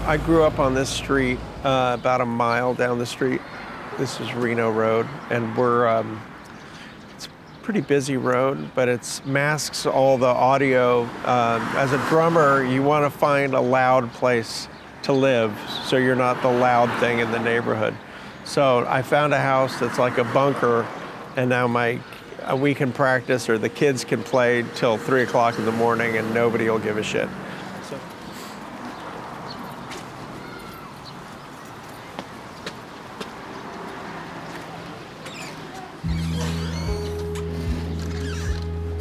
I grew up on this street, about a mile down the street. This is Reno Road, and it's a pretty busy road, but it masks all the audio. As a drummer, you want to find a loud place to live, so you're not the loud thing in the neighborhood. So I found a house that's like a bunker, and now we can practice, or the kids can play till 3 o'clock in the morning, and nobody will give a shit. So.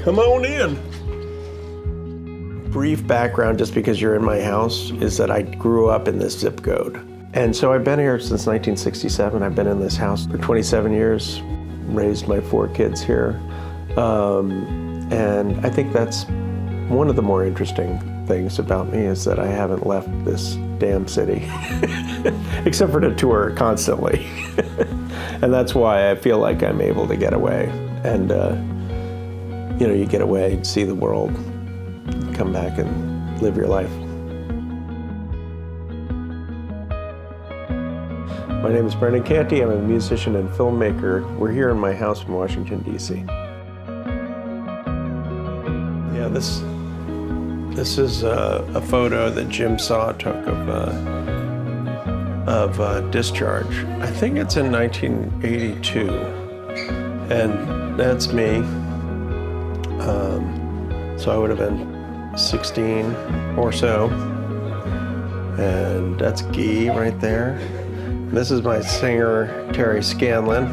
Come on in. Brief background, just because you're in my house, is that I grew up in this zip code. And so I've been here since 1967. I've been in this house for 27 years, raised my 4 kids here. And I think that's one of the more interesting things about me, is that I haven't left this damn city, except for to tour constantly. And that's why I feel like I'm able to get away. And you get away, see the world, come back and live your life. My name is Brendan Canty. I'm a musician and filmmaker. We're here in my house in Washington, D.C. Yeah, this is a photo that Jim Saw took of Discharge. I think it's in 1982, and that's me. So I would have been 16 or so, and that's Guy right there. And this is my singer, Terry Scanlon,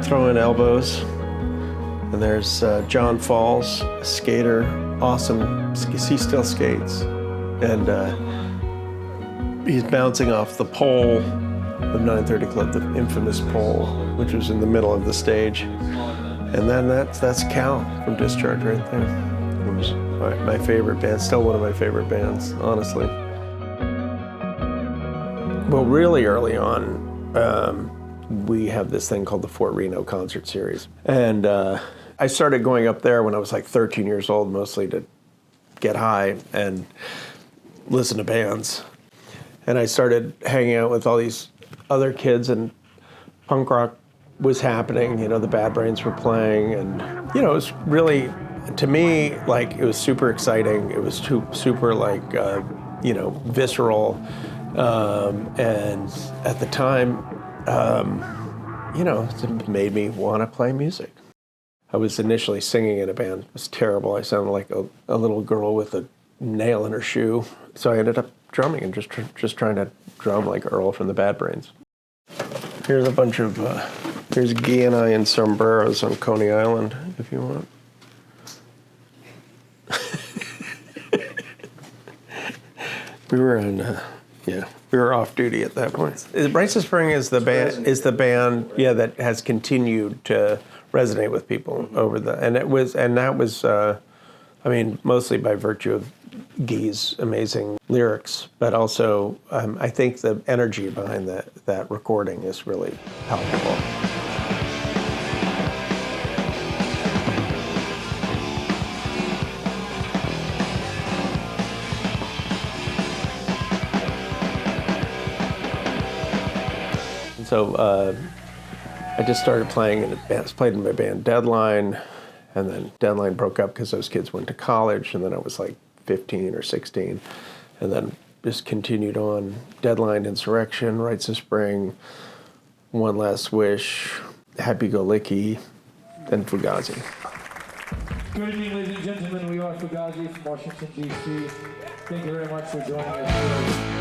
throwing elbows. And there's John Falls, a skater, awesome, he still skates. And he's bouncing off the pole of 930 Club, the infamous pole, which was in the middle of the stage. And then that's Cal from Discharge right there. It was my favorite band, still one of my favorite bands, honestly. Well, really early on, we have this thing called the Fort Reno Concert Series. And I started going up there when I was like 13 years old, mostly to get high and listen to bands. And I started hanging out with all these other kids, and punk rock was happening, the Bad Brains were playing, and it was really, to me, like, it was super exciting. It was super like visceral, and at the time, it made me want to play music. I was initially singing in a band. It was terrible. I sounded like a little girl with a nail in her shoe. So I ended up drumming and just trying to drum like Earl from the Bad Brains. Here's a bunch of here's Guy and I in sombreros on Coney Island, if you want. We were we were off duty at that point. Rites of Spring is the band that has continued to resonate with people over that was mostly by virtue of Guy's amazing lyrics, but also I think the energy behind that recording is really palpable. So I just started playing in a band, played in my band Deadline, and then Deadline broke up because those kids went to college, and then I was like 15 or 16, and then just continued on. Deadline, Insurrection, Rites of Spring, One Last Wish, Happy Go Licky, then Fugazi. Good evening, ladies and gentlemen. We are Fugazi from Washington, D.C. Thank you very much for joining us today.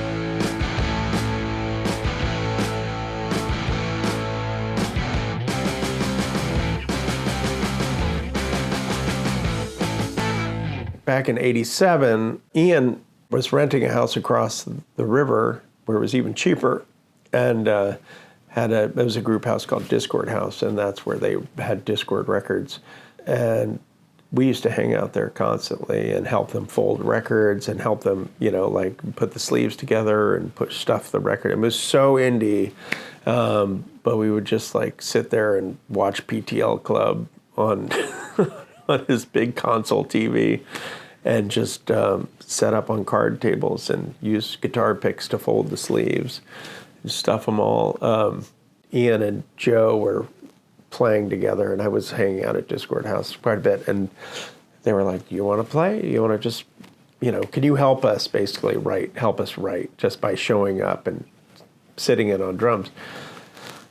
Back in '87, Ian was renting a house across the river where it was even cheaper, and it was a group house called Discord House, and that's where they had Discord records. And we used to hang out there constantly and help them fold records and help them, put the sleeves together and stuff the record. It was so indie, but we would just sit there and watch PTL Club on on his big console TV, and just set up on card tables and use guitar picks to fold the sleeves and stuff them all. Ian and Joe were playing together, and I was hanging out at Discord House quite a bit, and they were like, you want to play? You want to just, can you help us basically help us write just by showing up and sitting in on drums?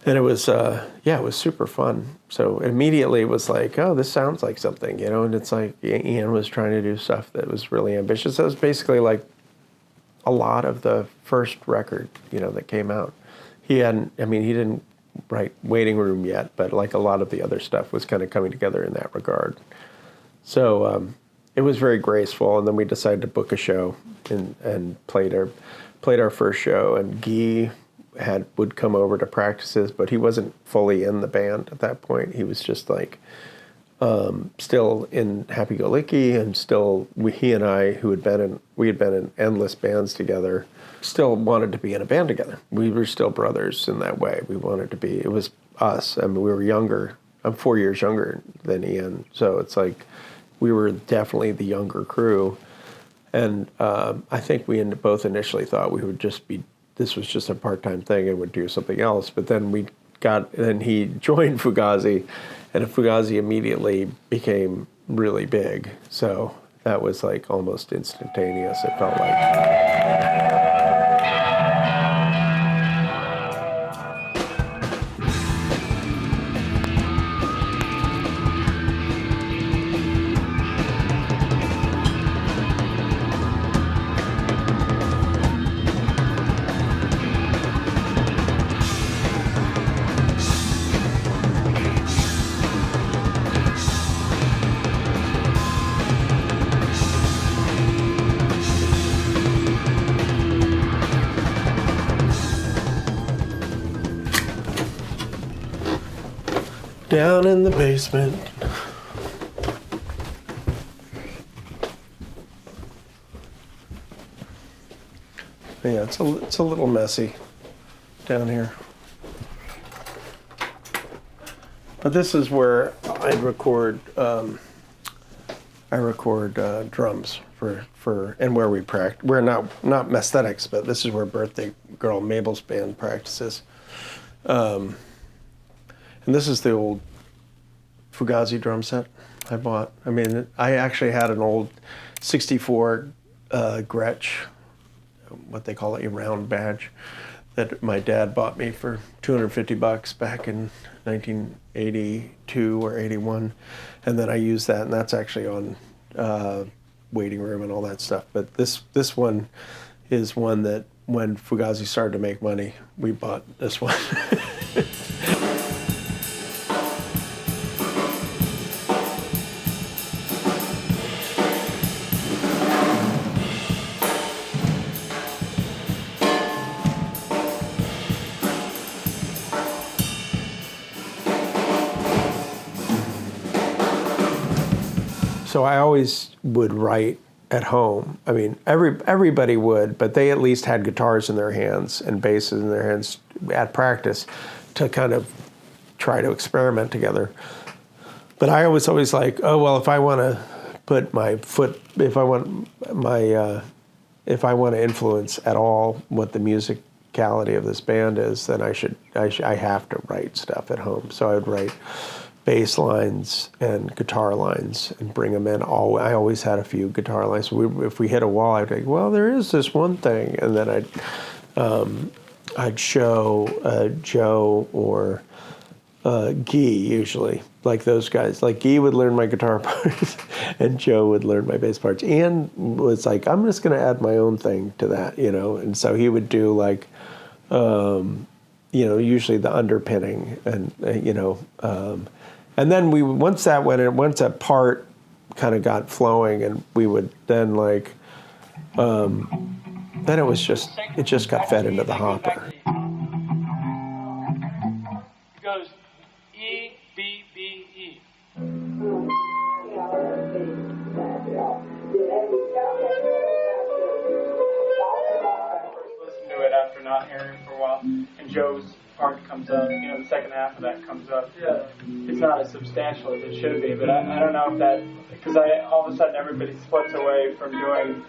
And it was, it was super fun. So immediately it was like, oh, this sounds like something, and it's like Ian was trying to do stuff that was really ambitious. That was basically like a lot of the first record, that came out. He didn't write Waiting Room yet, but like a lot of the other stuff was kind of coming together in that regard. So it was very graceful, and then we decided to book a show and played our first show, and Guy would come over to practices, but he wasn't fully in the band at that point. He was just like still in Happy Go Licky, and still he and I, we had been in endless bands together, still wanted to be in a band together. We were still brothers in that way. We wanted to be. It was us. I mean, we were younger. I'm 4 years younger than Ian, so it's like we were definitely the younger crew. And I think we both initially thought we would just be. This was just a part-time thing and would do something else. But then then he joined Fugazi, and Fugazi immediately became really big. So that was like almost instantaneous, it felt like. Down in the basement. Yeah, it's a little messy down here. But this is where I record drums for and where we practice. We're not Messthetics, but this is where Birthday Girl Mabel's band practices. And this is the old Fugazi drum set I bought. I mean, I actually had an old 64 Gretsch, what they call a round badge, that my dad bought me for $250 back in 1982 or 81. And then I used that, and that's actually on Waiting Room and all that stuff. But this one is one that when Fugazi started to make money, we bought this one. So I always would write at home. I mean, everybody would, but they at least had guitars in their hands and basses in their hands at practice to kind of try to experiment together. But I was always like, oh, well, if I want to put my foot, if I want to influence at all what the musicality of this band is, then I have to write stuff at home. So I would write bass lines and guitar lines and bring them in. I always had a few guitar lines. If we hit a wall, I'd be like, well, there is this one thing. And then I'd show Joe or Guy usually, like those guys. Like Guy would learn my guitar parts and Joe would learn my bass parts. Ian was like, I'm just going to add my own thing to that, And so he would do like, usually the underpinning and, and then once that part kind of got flowing, and we would then then it just got fed into the hopper. It goes E, B, B, E. Listen to it after not hearing it for a while, and Joe's part comes up, the second half of that comes up. Yeah. It's not as substantial as it should be, but I don't know if that, because all of a sudden everybody splits away from doing,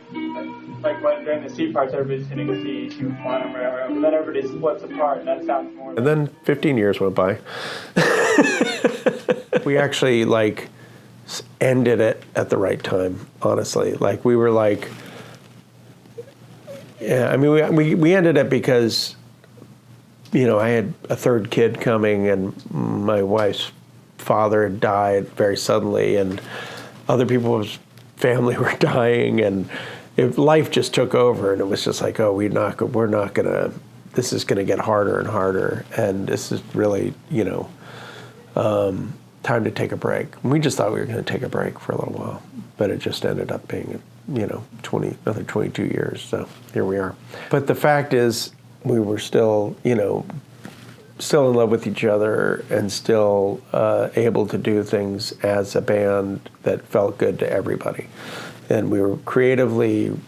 like when during the C parts, everybody's hitting a C, C1 or whatever, and then everybody splits apart, and that sounds more. And then 15 years went by. We actually ended it at the right time, honestly. We were we ended it because, I had a third kid coming and my wife's father had died very suddenly and other people's family were dying and life just took over and it was just we're not going to, this is going to get harder and harder and this is really, time to take a break. We just thought we were going to take a break for a little while, but it just ended up being, another 22 years. So here we are. But the fact is, we were still, still in love with each other and still able to do things as a band that felt good to everybody. And we were creatively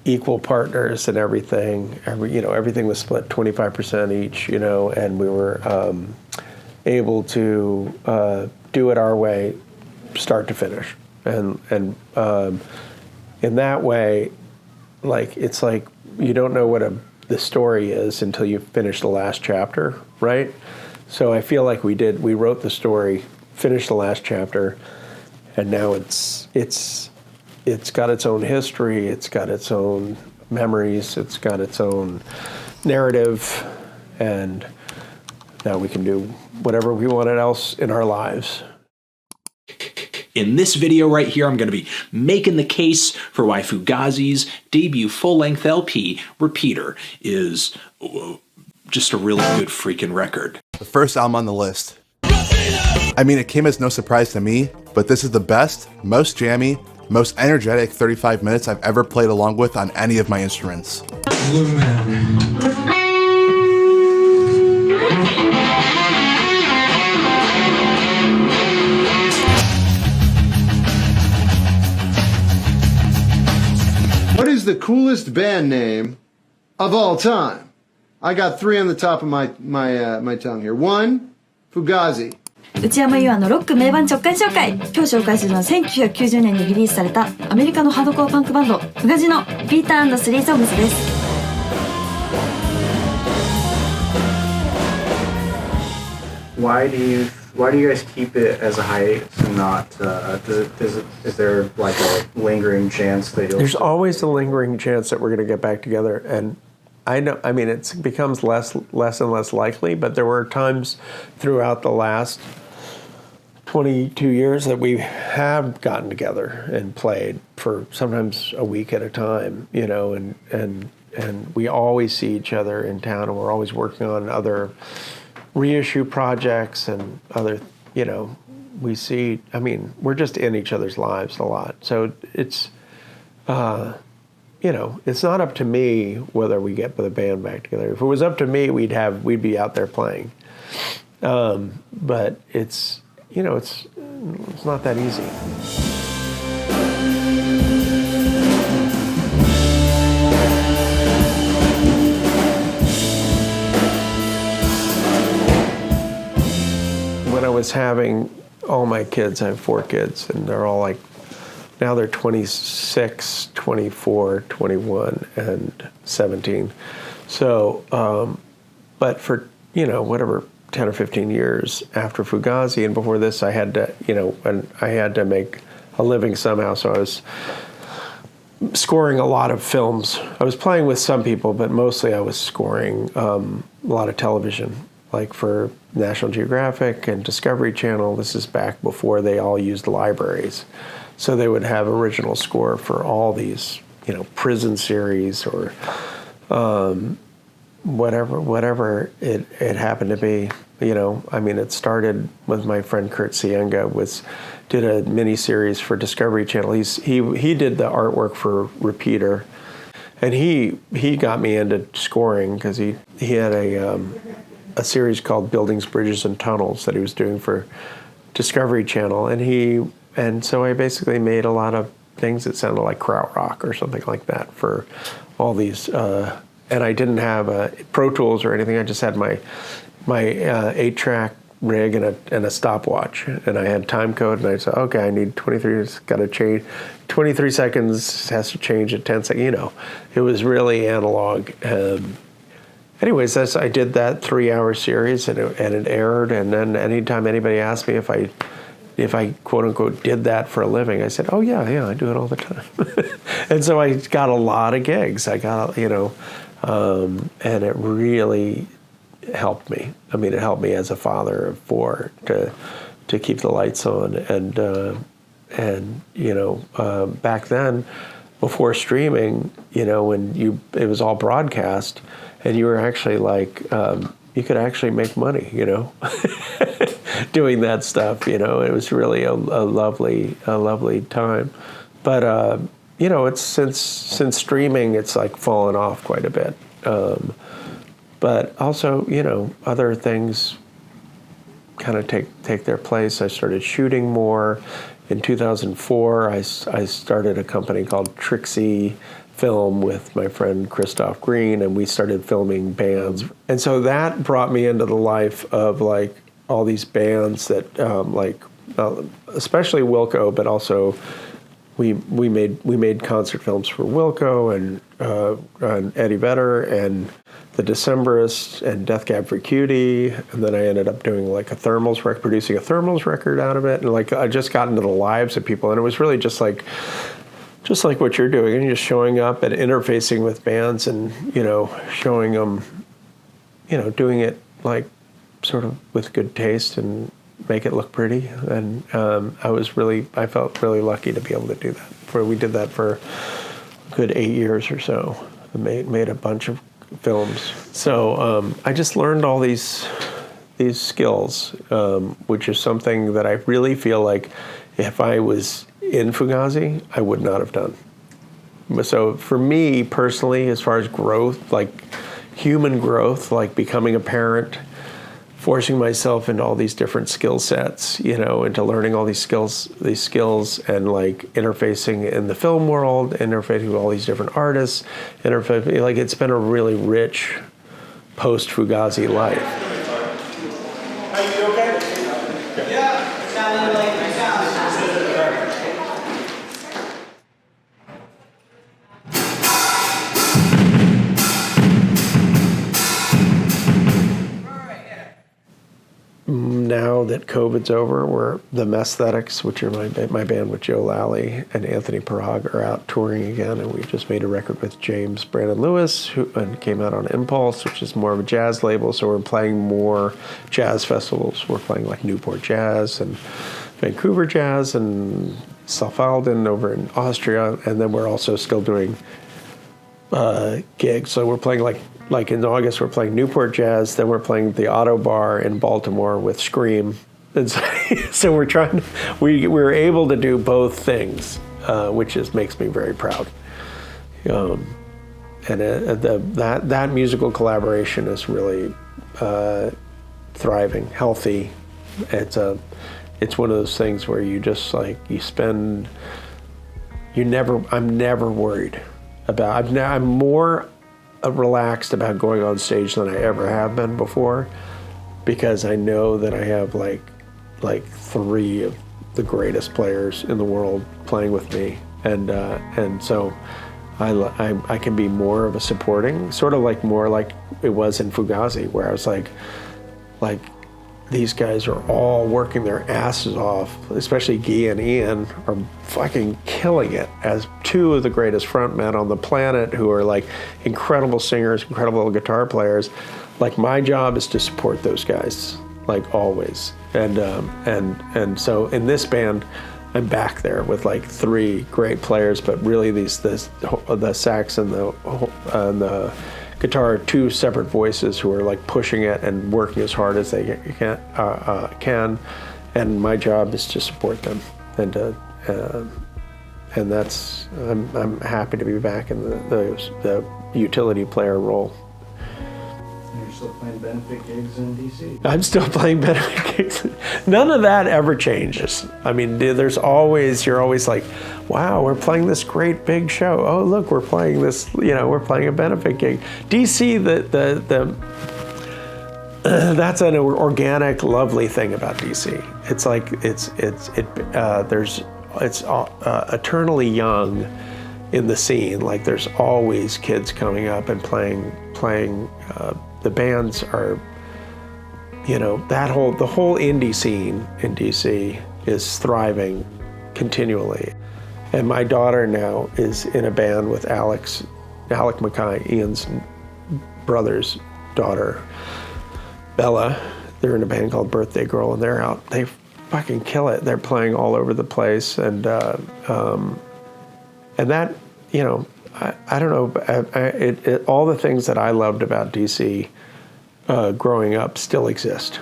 equal partners in everything. Everything was split 25% each, and we were able to do it our way, start to finish. And in that way, it's you don't know what the story is until you finish the last chapter, right? So I feel like we wrote the story, finished the last chapter, and now it's got its own history, it's got its own memories, it's got its own narrative, and now we can do whatever we wanted else in our lives. In this video right here, I'm going to be making the case for why Fugazi's debut full-length LP, Repeater, is just a really good freaking record. The first album on the list. I mean, it came as no surprise to me, but this is the best, most jammy, most energetic 35 minutes I've ever played along with on any of my instruments. What is the coolest band name of all time? I got 3 on the top of my tongue here. 1, Fugazi. 内山優愛のロック名盤直感紹介。今日紹介するのは1990年にリリースされたアメリカのハードコアパンクバンドFugaziのビート&スリーソングスです。Why do you guys keep it as a hiatus and not? Is there a lingering chance that you'll? There's always a lingering chance that we're going to get back together, and it becomes less and less likely. But there were times throughout the last 22 years that we have gotten together and played for sometimes a week at a time, and we always see each other in town, and we're always working on other reissue projects and other, we're just in each other's lives a lot. So it's, it's not up to me whether we get the band back together. If it was up to me, we'd be out there playing. But it's, it's not that easy. When I was having all my kids, I have 4 kids, and they're all now they're 26, 24, 21, and 17. So, but for, whatever, 10 or 15 years after Fugazi, and before this, I had to, and I had to make a living somehow, so I was scoring a lot of films. I was playing with some people, but mostly I was scoring a lot of television, for National Geographic and Discovery Channel. This is back before they all used libraries. So they would have original score for all these, prison series or whatever it happened to be. It started with my friend Kurt Sienga did a mini series for Discovery Channel. He did the artwork for Repeater, and he got me into scoring because he had a series called Buildings, Bridges, and Tunnels that he was doing for Discovery Channel, and so I basically made a lot of things that sounded like krautrock or something like that for all these and I didn't have Pro Tools or anything. I just had my 8-track rig and a stopwatch, and I had time code, and I said, okay, I need 23. It's got to change. 23 seconds has to change at 10 seconds. You know, it was really analog. Anyways, I did that 3-hour series, and it aired. And then anytime anybody asked me if I quote unquote did that for a living, I said, oh yeah, I do it all the time. And so I got a lot of gigs. I got, and it really helped me. I mean, it helped me as a father of 4 to keep the lights on. And back then, before streaming, when it was all broadcast, and you were actually like, you could actually make money, doing that stuff. It was really a lovely time. But it's since streaming, it's like fallen off quite a bit. But also, other things kind of take their place. I started shooting more. In 2004, I started a company called Trixie Film with my friend Christoph Green, and we started filming bands. And so that brought me into the life of like all these bands that especially Wilco, but also we made concert films for Wilco and Eddie Vedder and the Decemberists and Death Cab for Cutie, and then I ended up doing like producing a Thermals record out of it, and like I just got into the lives of people, and it was really just like what you're doing, and just showing up and interfacing with bands, and showing them, doing it like sort of with good taste and make it look pretty, and I felt really lucky to be able to do that. We did that for a good 8 years or so. I made a bunch of films. So I just learned all these skills, which is something that I really feel like if I was in Fugazi, I would not have done. So for me personally, as far as growth, like human growth, like becoming a parent, forcing myself into all these different skill sets, into learning all these skills, and like interfacing in the film world, interfacing with all these different artists, like it's been a really rich post-Fugazi life. Are you okay? Yeah, sounded like my sound. Now that COVID's over, we're the Messthetics, which are my band with Joe Lally and Anthony Parag, are out touring again, and we just made a record with James Brandon Lewis, and came out on Impulse, which is more of a jazz label. So we're playing more jazz festivals. We're playing like Newport Jazz and Vancouver Jazz and Saalfelden over in Austria, and then we're also still doing gigs. So we're playing like in August, we're playing Newport Jazz, then we're playing the Auto Bar in Baltimore with Scream. And so we're able to do both things, which makes me very proud. And that musical collaboration is really thriving, healthy. It's one of those things where you just like, I'm never worried about, I'm more relaxed about going on stage than I ever have been before, because I know that I have like 3 of the greatest players in the world playing with me, and so I can be more of a supporting, sort of like more like it was in Fugazi, where I was like these guys are all working their asses off, especially Guy and Ian are fucking killing it as 2 of the greatest frontmen on the planet, who are like incredible singers, incredible guitar players. Like my job is to support those guys, like always. And so in this band, I'm back there with like 3 great players, but really the sax and the guitar, 2 separate voices who are like pushing it and working as hard as they can, and my job is to support them, and that's I'm happy to be back in the utility player role. You're still playing benefit gigs in DC. I'm still playing benefit gigs. None of that ever changes. I mean, you're always like, wow, we're playing this great big show. Oh, look, we're playing this, we're playing a benefit gig. DC, that's an organic, lovely thing about DC. It's like, it's eternally young in the scene. Like there's always kids coming up and playing. The bands are, the whole indie scene in DC is thriving continually. And my daughter now is in a band with Alec Mackay, Ian's brother's daughter, Bella. They're in a band called Birthday Girl, and they're out. They fucking kill it. They're playing all over the place, and that, I don't know. All the things that I loved about DC growing up still exist.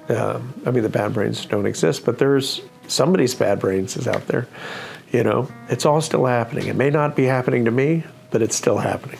I mean, the Bad Brains don't exist, but there's somebody's Bad Brains is out there. It's all still happening. It may not be happening to me, but it's still happening.